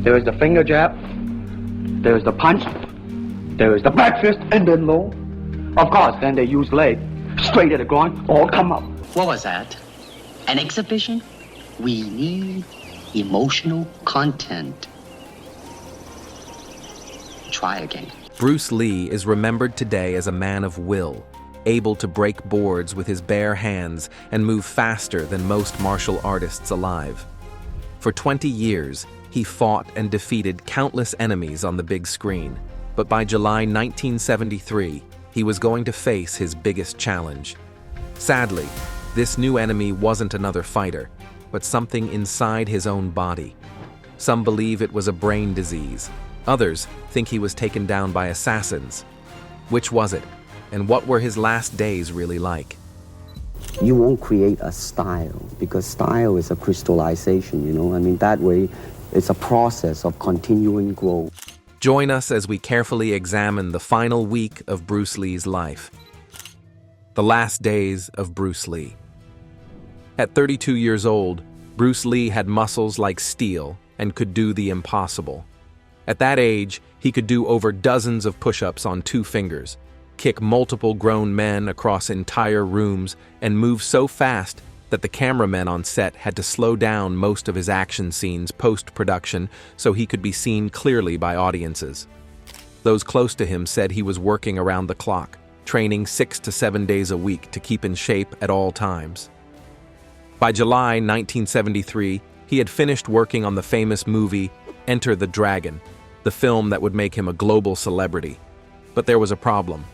There is the finger jab, there is the punch, there is the back fist, and then low. Of course, then they use leg, straight at the groin, or come up. What was that? An exhibition? We need emotional content. Try again. Bruce Lee is remembered today as a man of will, able to break boards with his bare hands and move faster than most martial artists alive. For 20 years, he fought and defeated countless enemies on the big screen, but by July 1973, he was going to face his biggest challenge. Sadly, this new enemy wasn't another fighter, but something inside his own body. Some believe it was a brain disease. Others think he was taken down by assassins. Which was it? And what were his last days really like? You won't create a style, because style is a crystallization, you know? I mean, that way, it's a process of continuing growth. Join us as we carefully examine the final week of Bruce Lee's life. The last days of Bruce Lee. At 32 years old, Bruce Lee had muscles like steel and could do the impossible. At that age, he could do over dozens of push-ups on 2 fingers, kick multiple grown men across entire rooms, and move so fast that the cameramen on set had to slow down most of his action scenes post-production so he could be seen clearly by audiences. Those close to him said he was working around the clock, training 6 to 7 days a week to keep in shape at all times. By July 1973, he had finished working on the famous movie Enter the Dragon, the film that would make him a global celebrity. But there was a problem.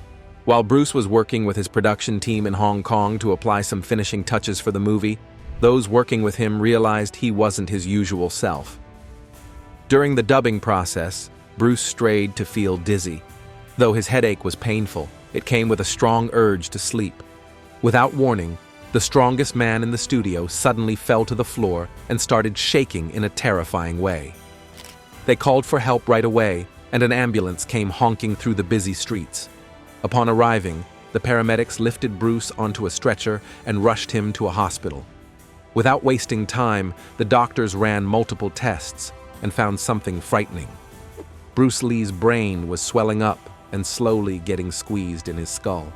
While Bruce was working with his production team in Hong Kong to apply some finishing touches for the movie, those working with him realized he wasn't his usual self. During the dubbing process, Bruce strayed to feel dizzy. Though his headache was painful, it came with a strong urge to sleep. Without warning, the strongest man in the studio suddenly fell to the floor and started shaking in a terrifying way. They called for help right away, and an ambulance came honking through the busy streets. Upon arriving, the paramedics lifted Bruce onto a stretcher and rushed him to a hospital. Without wasting time, the doctors ran multiple tests and found something frightening. Bruce Lee's brain was swelling up and slowly getting squeezed in his skull.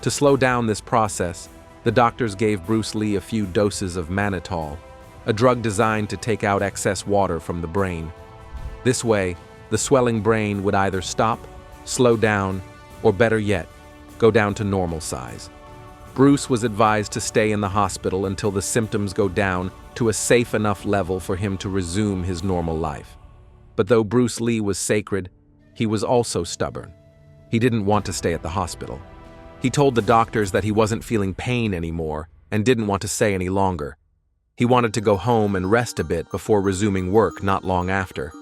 To slow down this process, the doctors gave Bruce Lee a few doses of mannitol, a drug designed to take out excess water from the brain. This way, the swelling brain would either stop, slow down, or better yet, go down to normal size. Bruce was advised to stay in the hospital until the symptoms go down to a safe enough level for him to resume his normal life. But though Bruce Lee was sacred, he was also stubborn. He didn't want to stay at the hospital. He told the doctors that he wasn't feeling pain anymore and didn't want to stay any longer. He wanted to go home and rest a bit before resuming work not long after.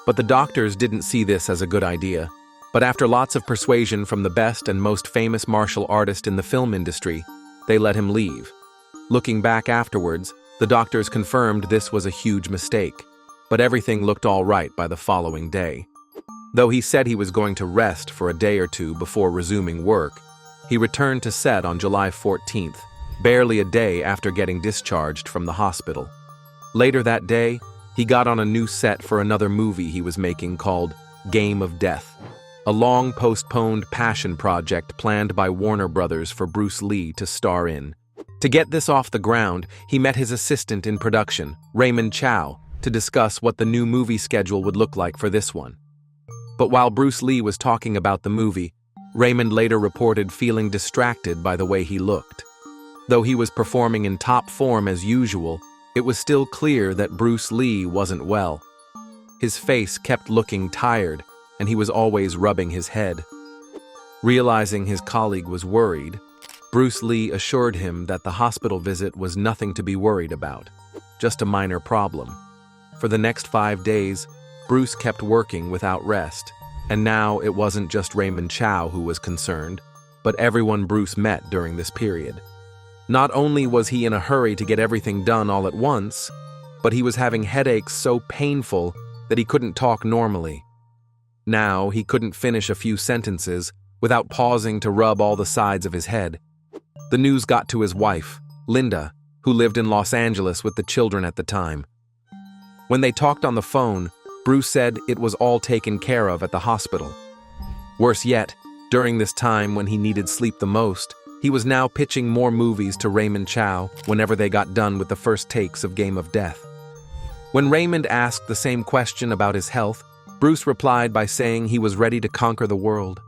But the doctors didn't see this as a good idea. But after lots of persuasion from the best and most famous martial artist in the film industry, they let him leave. Looking back afterwards, the doctors confirmed this was a huge mistake, but everything looked all right by the following day. Though he said he was going to rest for a day or two before resuming work, he returned to set on July 14th, barely a day after getting discharged from the hospital. Later that day, he got on a new set for another movie he was making called Game of Death, a long-postponed passion project planned by Warner Brothers for Bruce Lee to star in. To get this off the ground, he met his assistant in production, Raymond Chow, to discuss what the new movie schedule would look like for this one. But while Bruce Lee was talking about the movie, Raymond later reported feeling distracted by the way he looked. Though he was performing in top form as usual, it was still clear that Bruce Lee wasn't well. His face kept looking tired, and he was always rubbing his head. Realizing his colleague was worried, Bruce Lee assured him that the hospital visit was nothing to be worried about, just a minor problem. For the next 5 days, Bruce kept working without rest, and now it wasn't just Raymond Chow who was concerned, but everyone Bruce met during this period. Not only was he in a hurry to get everything done all at once, but he was having headaches so painful that he couldn't talk normally. Now he couldn't finish a few sentences without pausing to rub all the sides of his head. The news got to his wife, Linda, who lived in Los Angeles with the children at the time. When they talked on the phone, Bruce said it was all taken care of at the hospital. Worse yet, during this time when he needed sleep the most, he was now pitching more movies to Raymond Chow whenever they got done with the first takes of Game of Death. When Raymond asked the same question about his health, Bruce replied by saying he was ready to conquer the world.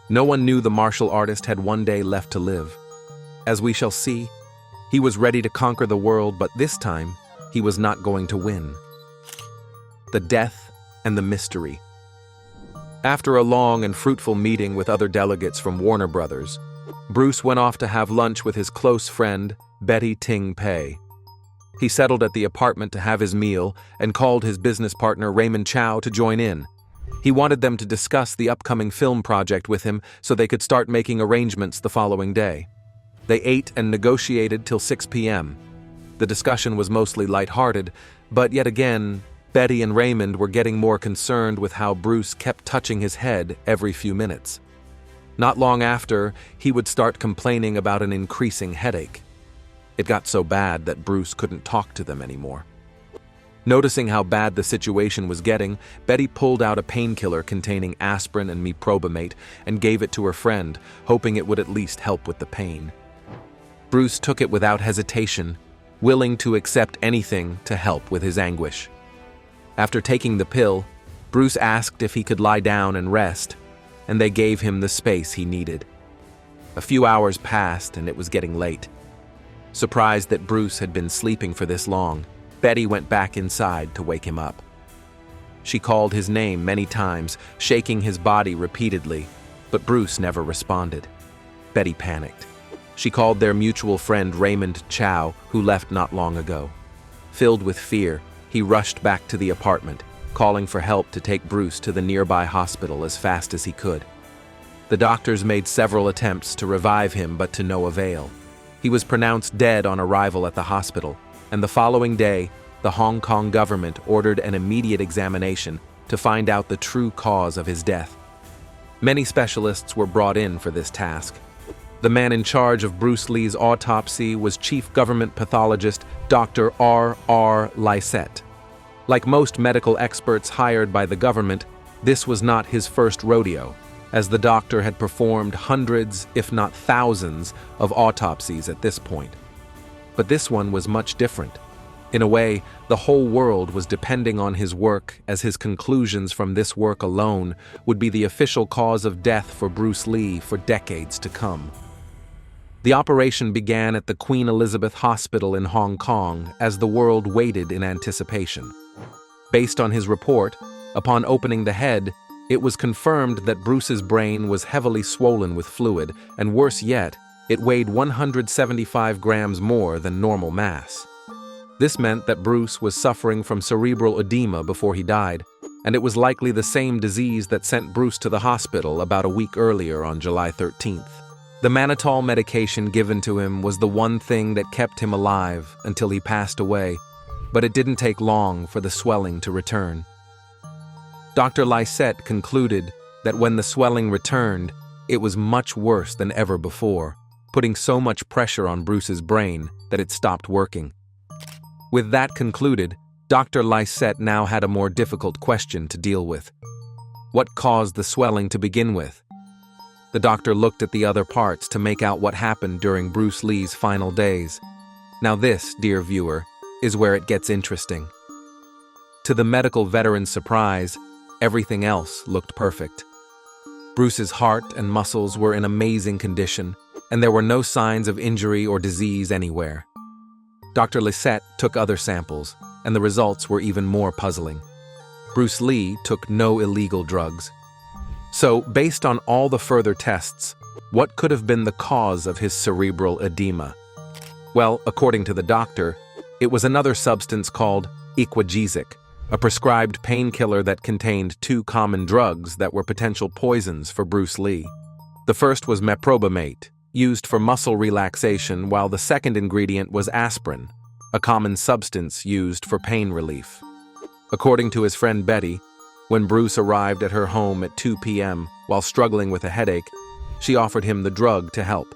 No one knew the martial artist had one day left to live. As we shall see, he was ready to conquer the world, but this time, he was not going to win. The death and the mystery. After a long and fruitful meeting with other delegates from Warner Brothers, Bruce went off to have lunch with his close friend, Betty Ting Pei. He settled at the apartment to have his meal and called his business partner Raymond Chow to join in. He wanted them to discuss the upcoming film project with him so they could start making arrangements the following day. They ate and negotiated till 6 p.m. The discussion was mostly lighthearted, but yet again, Betty and Raymond were getting more concerned with how Bruce kept touching his head every few minutes. Not long after, he would start complaining about an increasing headache. It got so bad that Bruce couldn't talk to them anymore. Noticing how bad the situation was getting, Betty pulled out a painkiller containing aspirin and meprobamate and gave it to her friend, hoping it would at least help with the pain. Bruce took it without hesitation, willing to accept anything to help with his anguish. After taking the pill, Bruce asked if he could lie down and rest, and they gave him the space he needed. A few hours passed and it was getting late. Surprised that Bruce had been sleeping for this long, Betty went back inside to wake him up. She called his name many times, shaking his body repeatedly, but Bruce never responded. Betty panicked. She called their mutual friend Raymond Chow, who left not long ago. Filled with fear, he rushed back to the apartment, calling for help to take Bruce to the nearby hospital as fast as he could. The doctors made several attempts to revive him, but to no avail. He was pronounced dead on arrival at the hospital, and the following day, the Hong Kong government ordered an immediate examination to find out the true cause of his death. Many specialists were brought in for this task. The man in charge of Bruce Lee's autopsy was Chief Government Pathologist Dr. R.R. Lysette. Like most medical experts hired by the government, this was not his first rodeo, as the doctor had performed hundreds, if not thousands, of autopsies at this point. But this one was much different. In a way, the whole world was depending on his work, as his conclusions from this work alone would be the official cause of death for Bruce Lee for decades to come. The operation began at the Queen Elizabeth Hospital in Hong Kong as the world waited in anticipation. Based on his report, upon opening the head, it was confirmed that Bruce's brain was heavily swollen with fluid, and worse yet, it weighed 175 grams more than normal mass. This meant that Bruce was suffering from cerebral edema before he died, and it was likely the same disease that sent Bruce to the hospital about a week earlier on July 13th. The mannitol medication given to him was the one thing that kept him alive until he passed away, but it didn't take long for the swelling to return. Dr. Lysette concluded that when the swelling returned, it was much worse than ever before, putting so much pressure on Bruce's brain that it stopped working. With that concluded, Dr. Lysette now had a more difficult question to deal with. What caused the swelling to begin with? The doctor looked at the other parts to make out what happened during Bruce Lee's final days. Now this, dear viewer, is where it gets interesting. To the medical veteran's surprise, everything else looked perfect. Bruce's heart and muscles were in amazing condition, and there were no signs of injury or disease anywhere. Dr. Lysette took other samples, and the results were even more puzzling. Bruce Lee took no illegal drugs. So, based on all the further tests, what could have been the cause of his cerebral edema? Well, according to the doctor, it was another substance called equagesic, a prescribed painkiller that contained two common drugs that were potential poisons for Bruce Lee. The first was meprobamate, used for muscle relaxation, while the second ingredient was aspirin, a common substance used for pain relief. According to his friend Betty, when Bruce arrived at her home at 2 p.m. while struggling with a headache, she offered him the drug to help.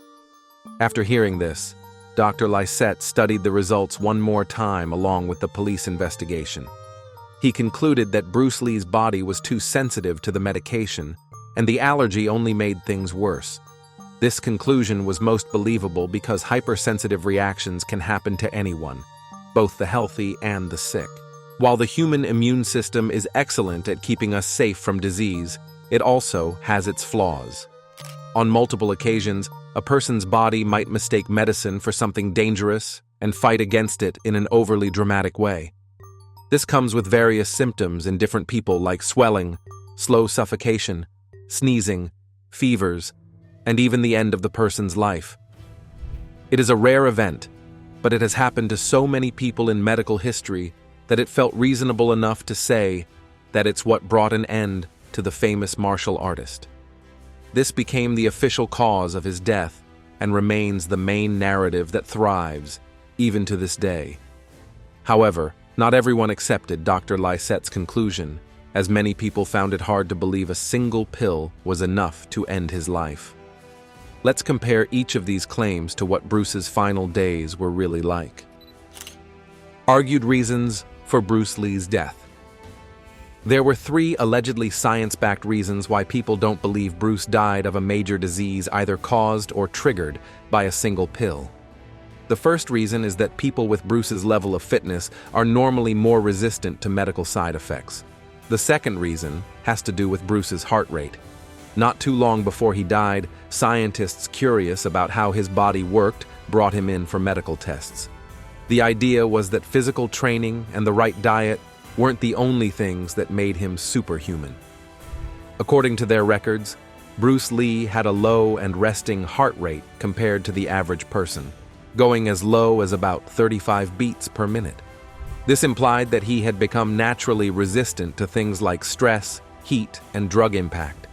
After hearing this, Dr. Lysette studied the results one more time along with the police investigation. He concluded that Bruce Lee's body was too sensitive to the medication, and the allergy only made things worse. This conclusion was most believable because hypersensitive reactions can happen to anyone, both the healthy and the sick. While the human immune system is excellent at keeping us safe from disease, it also has its flaws. On multiple occasions, a person's body might mistake medicine for something dangerous and fight against it in an overly dramatic way. This comes with various symptoms in different people like swelling, slow suffocation, sneezing, fevers, and even the end of the person's life. It is a rare event, but it has happened to so many people in medical history that it felt reasonable enough to say that it's what brought an end to the famous martial artist. This became the official cause of his death and remains the main narrative that thrives, even to this day. However, not everyone accepted Dr. Lysette's conclusion, as many people found it hard to believe a single pill was enough to end his life. Let's compare each of these claims to what Bruce's final days were really like. Argued reasons for Bruce Lee's death. There were 3 allegedly science-backed reasons why people don't believe Bruce died of a major disease either caused or triggered by a single pill. The first reason is that people with Bruce's level of fitness are normally more resistant to medical side effects. The second reason has to do with Bruce's heart rate. Not too long before he died, scientists curious about how his body worked brought him in for medical tests. The idea was that physical training and the right diet weren't the only things that made him superhuman. According to their records, Bruce Lee had a low and resting heart rate compared to the average person, going as low as about 35 beats per minute. This implied that he had become naturally resistant to things like stress, heat, and drug impact.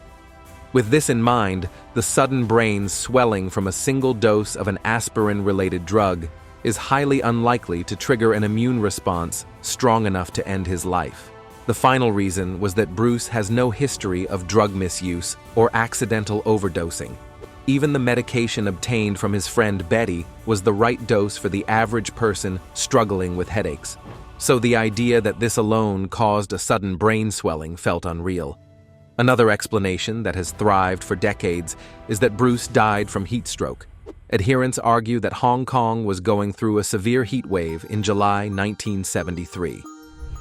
With this in mind, the sudden brain swelling from a single dose of an aspirin-related drug is highly unlikely to trigger an immune response strong enough to end his life. The final reason was that Bruce has no history of drug misuse or accidental overdosing. Even the medication obtained from his friend Betty was the right dose for the average person struggling with headaches. So the idea that this alone caused a sudden brain swelling felt unreal. Another explanation that has thrived for decades is that Bruce died from heat stroke. Adherents argue that Hong Kong was going through a severe heat wave in July 1973.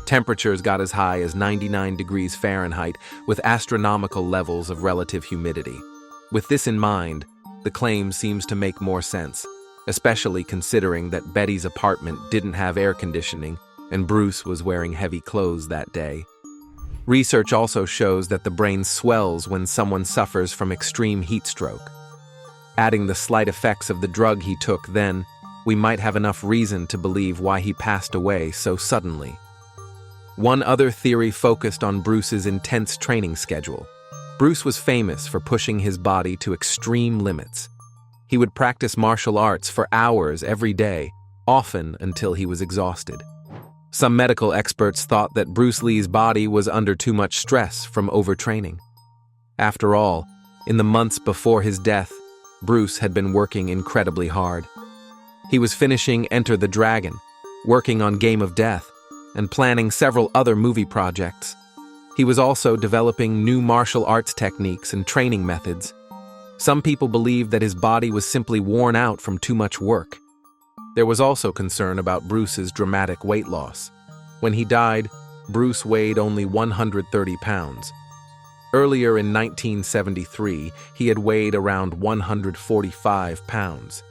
Temperatures got as high as 99 degrees Fahrenheit with astronomical levels of relative humidity. With this in mind, the claim seems to make more sense, especially considering that Betty's apartment didn't have air conditioning and Bruce was wearing heavy clothes that day. Research also shows that the brain swells when someone suffers from extreme heat stroke. Adding the slight effects of the drug he took then, we might have enough reason to believe why he passed away so suddenly. One other theory focused on Bruce's intense training schedule. Bruce was famous for pushing his body to extreme limits. He would practice martial arts for hours every day, often until he was exhausted. Some medical experts thought that Bruce Lee's body was under too much stress from overtraining. After all, in the months before his death, Bruce had been working incredibly hard. He was finishing Enter the Dragon, working on Game of Death, and planning several other movie projects. He was also developing new martial arts techniques and training methods. Some people believed that his body was simply worn out from too much work. There was also concern about Bruce's dramatic weight loss. When he died, Bruce weighed only 130 pounds. Earlier in 1973, he had weighed around 145 pounds.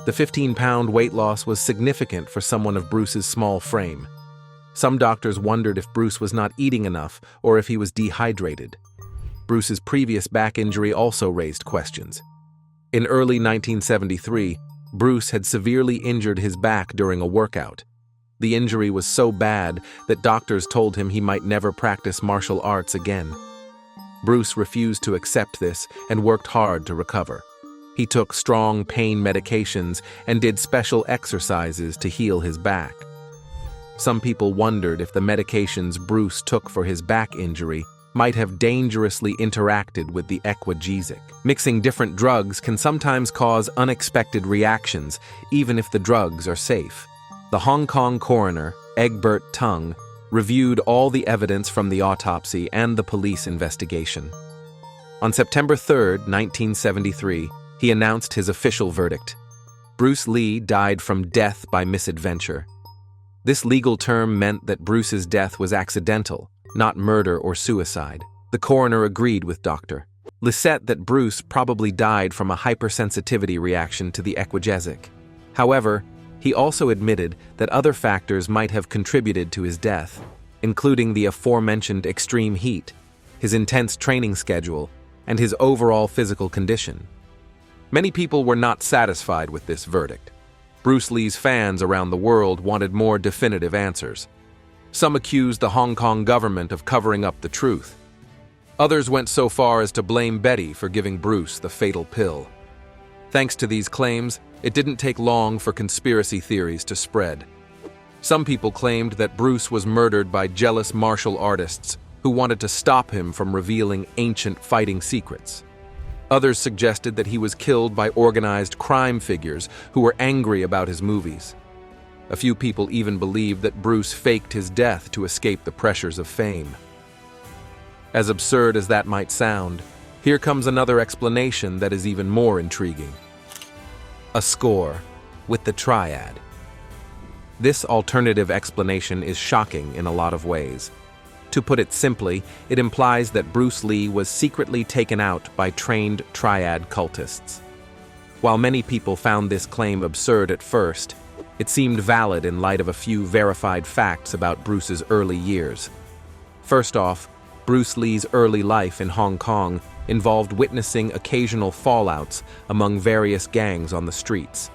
The 15-pound weight loss was significant for someone of Bruce's small frame. Some doctors wondered if Bruce was not eating enough or if he was dehydrated. Bruce's previous back injury also raised questions. In early 1973, Bruce had severely injured his back during a workout. The injury was so bad that doctors told him he might never practice martial arts again. Bruce refused to accept this and worked hard to recover. He took strong pain medications and did special exercises to heal his back. Some people wondered if the medications Bruce took for his back injury might have dangerously interacted with the equagesic. Mixing different drugs can sometimes cause unexpected reactions, even if the drugs are safe. The Hong Kong coroner, Egbert Tung, reviewed all the evidence from the autopsy and the police investigation. On September 3, 1973, he announced his official verdict. Bruce Lee died from death by misadventure. This legal term meant that Bruce's death was accidental, not murder or suicide. The coroner agreed with Dr. Lisette that Bruce probably died from a hypersensitivity reaction to the equagesic. However, he also admitted that other factors might have contributed to his death, including the aforementioned extreme heat, his intense training schedule, and his overall physical condition. Many people were not satisfied with this verdict. Bruce Lee's fans around the world wanted more definitive answers. Some accused the Hong Kong government of covering up the truth. Others went so far as to blame Betty for giving Bruce the fatal pill. Thanks to these claims, it didn't take long for conspiracy theories to spread. Some people claimed that Bruce was murdered by jealous martial artists who wanted to stop him from revealing ancient fighting secrets. Others suggested that he was killed by organized crime figures who were angry about his movies. A few people even believed that Bruce faked his death to escape the pressures of fame. As absurd as that might sound, here comes another explanation that is even more intriguing. A score with the triad. This alternative explanation is shocking in a lot of ways. To put it simply, it implies that Bruce Lee was secretly taken out by trained triad cultists. While many people found this claim absurd at first, it seemed valid in light of a few verified facts about Bruce's early years. First off, Bruce Lee's early life in Hong Kong involved witnessing occasional fallouts among various gangs on the streets.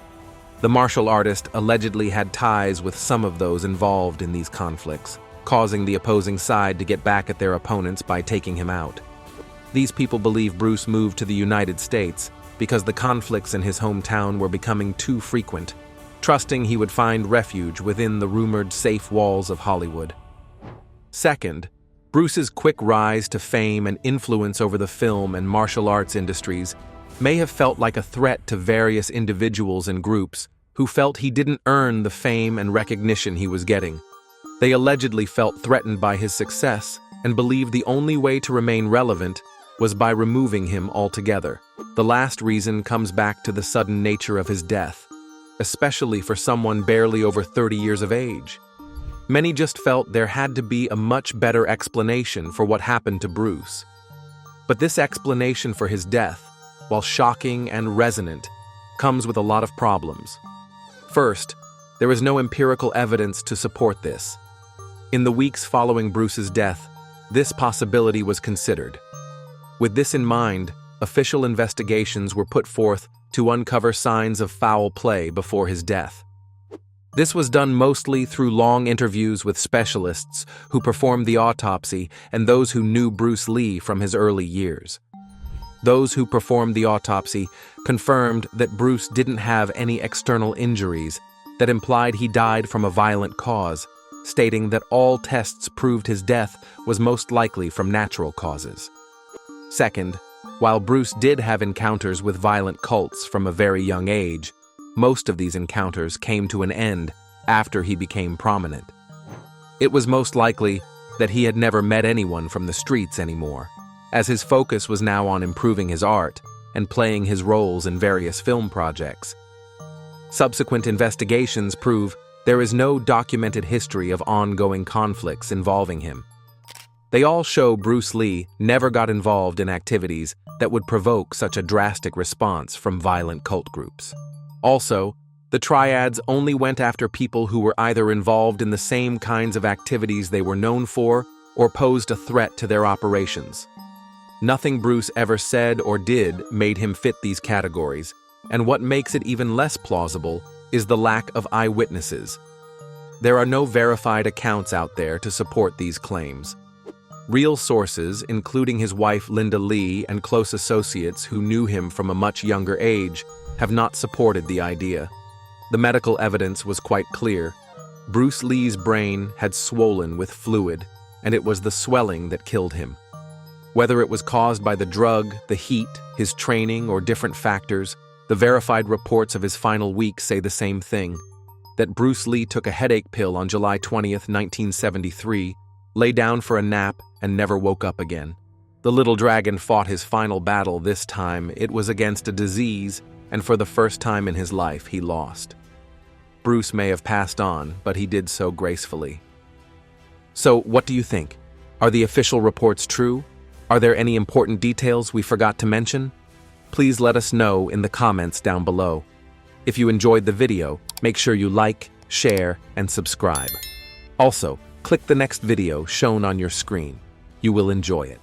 The martial artist allegedly had ties with some of those involved in these conflicts, causing the opposing side to get back at their opponents by taking him out. These people believe Bruce moved to the United States because the conflicts in his hometown were becoming too frequent, trusting he would find refuge within the rumored safe walls of Hollywood. Second, Bruce's quick rise to fame and influence over the film and martial arts industries may have felt like a threat to various individuals and groups who felt he didn't earn the fame and recognition he was getting. They allegedly felt threatened by his success and believed the only way to remain relevant was by removing him altogether. The last reason comes back to the sudden nature of his death, especially for someone barely over 30 years of age. Many just felt there had to be a much better explanation for what happened to Bruce. But this explanation for his death, while shocking and resonant, comes with a lot of problems. First, there is no empirical evidence to support this. In the weeks following Bruce's death, this possibility was considered. With this in mind, official investigations were put forth to uncover signs of foul play before his death. This was done mostly through long interviews with specialists who performed the autopsy and those who knew Bruce Lee from his early years. Those who performed the autopsy confirmed that Bruce didn't have any external injuries that implied he died from a violent cause, stating that all tests proved his death was most likely from natural causes. Second, while Bruce did have encounters with violent cults from a very young age, most of these encounters came to an end after he became prominent. It was most likely that he had never met anyone from the streets anymore, as his focus was now on improving his art and playing his roles in various film projects. Subsequent investigations prove there is no documented history of ongoing conflicts involving him. They all show Bruce Lee never got involved in activities that would provoke such a drastic response from violent cult groups. Also, the triads only went after people who were either involved in the same kinds of activities they were known for or posed a threat to their operations. Nothing Bruce ever said or did made him fit these categories, and what makes it even less plausible is the lack of eyewitnesses. There are no verified accounts out there to support these claims. Real sources, including his wife Linda Lee and close associates who knew him from a much younger age, have not supported the idea. The medical evidence was quite clear. Bruce Lee's brain had swollen with fluid, and it was the swelling that killed him. Whether it was caused by the drug, the heat, his training, or different factors, the verified reports of his final week say the same thing: that Bruce Lee took a headache pill on July 20th, 1973, lay down for a nap, and never woke up again. The little dragon fought his final battle. This time, it was against a disease, and for the first time in his life, he lost. Bruce may have passed on, but he did so gracefully. So, what do you think? Are the official reports true? Are there any important details we forgot to mention? Please let us know in the comments down below. If you enjoyed the video, make sure you like, share, and subscribe. Also, click the next video shown on your screen. You will enjoy it.